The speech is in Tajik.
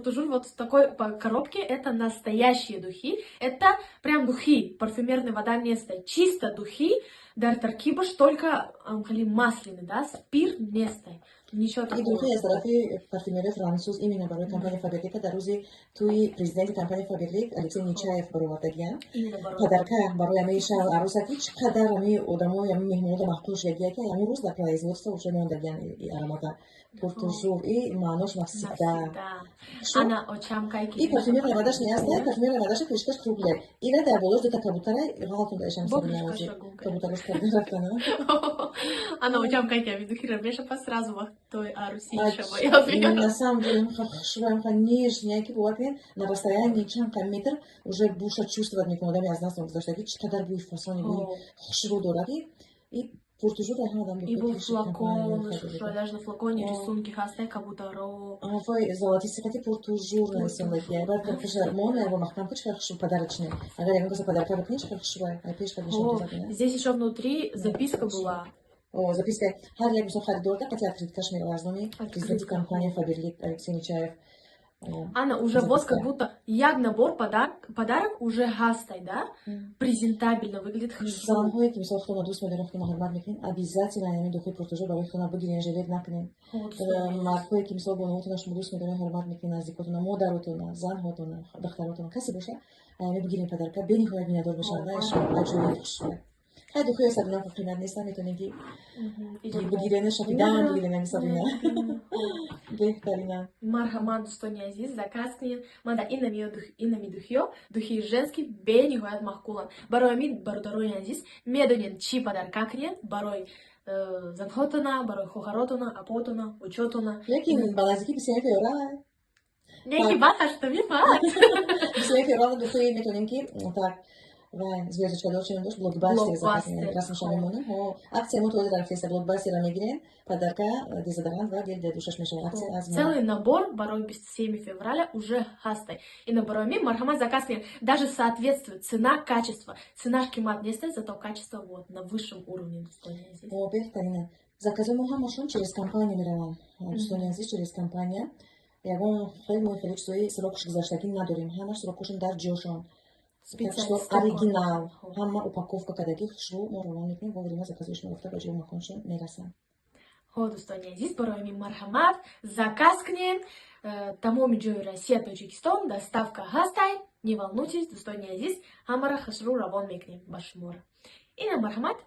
Пуртужур вот в такой коробке. Это настоящие духи. Это прям духи. Парфюмерная вода не стоит. Чисто духи. Дар таркибаш только масляный, да? Спирт не стоит. Ничего И такого. духи из тарафи парфюмерии француз именно барои компания Faberlic дар рӯзи туи президенти компания Faberlic Алексей Нечаев баровардагиян. Падарка барои ҳамаи шаҳр арӯсаки чӣ қадар ҳамаи одамои ҳамаи меҳмонота маҳтоҷ ягияки ҳамун рӯз дар производство уже мондагиян аромата Пуртужур и маънош навсегда. Она очамкай ки И парфюмерия водаш не аст, парфюмерия водаш пешкаш кругле. Ира дар болош дута кабутара ғалтун даишам сабинавази. Кабутараш кардирафтана. Она очамкай ки ами духи рамеша па сразу вақт той арусиша На самом деле, хашваем нежнее, ки бывает на расстоянии чанка метр уже буша чувствовать мекунад, аз нас гузашта ки чӣ қадар бӯи фасони бӯи хушрӯ дорад и Пуртужур дар ҳама и был флакон, даже на флаконе рисунки хастай кабутаро. Вой золотистикати Пуртужур нарисондагия. Баъд кашар мон его махтам ки чиқар хушрӯ подарочный. Агар ягон каса подарка бикунӣ чиқар хушрӯ ай пешка нишон додад. Здесь еще внутри записка была. Записка ҳар як мисол харидор дар қати открыткаш меравад аз номи президенти компания Faberlic Алексей Нечаев. Анна, уже вот как будто як набор подарок уже гастай, да? Презентабельно выглядит хорошо. Занҳое ки мисол худона дӯст медорем, худона ҳурмат мекунем, обязательно яъни духои Пуртужур барои худона бигирен, жилет накунем. Мардҳое ки мисол бонувотона шумо дӯст медорем, ҳурмат мекунем, наздикотона, модаротона, занҳотона, духтаротона, касе боша, яъни бигирем подарка, бениҳоят миннатдор мешавам, аҷоиб хушрӯ. Ҳай духои Сабина қимат нест, метонем ки бигирем шафидан, бигирем Сабина. Беҳтарина. Марҳамат дӯстони азиз, заказ кунед. Манда инами духиё, духи женски бениҳоят маҳкуланд. Барои ҳамин бародарои азиз медонед чӣ подарка кунед барои занҳотона, барои хоҳаротона, апотона, учётона. Лекин ба наздикӣ 25 евро. Неки баҳаш то мефаҳад. 25 евро духои метонем ки так звездочка дорчим дошт блокбастер заказ расмаша мемонем. Акция мо тозе дар феста блокбастера мегирем, подарка дезодорант ва гел душаш мешавад. Акция аз целый набор барои 27 февраля уже хастай. И на барои мин марҳамат заказ кунед. Даже соответствует цена, качество. Цена қимат не стоит, зато качество вот на высшем уровне, достони азиз. Беҳтарина. Заказои мо ҳамашон через компания мераванд. Достони азиз через компания. Ягон хеле чизои срокш гузаштагӣ надорем. Ҳамаш срокошон дар ҷошон. Оригинал. Ҳама упаковка кадаги хушрӯ мо равон мекунем, ва время заказоишон рафта ба ҷои маконшон мерасанд. Достони азиз, барои мин марҳамат заказ кунед. Тамоми ҷои Россия, Тоҷикистон доставка ҳастай. Не волнуйтесь, достони азиз, ҳамаро хушрӯ равон мекунем ба шуморо. Ина марҳамат.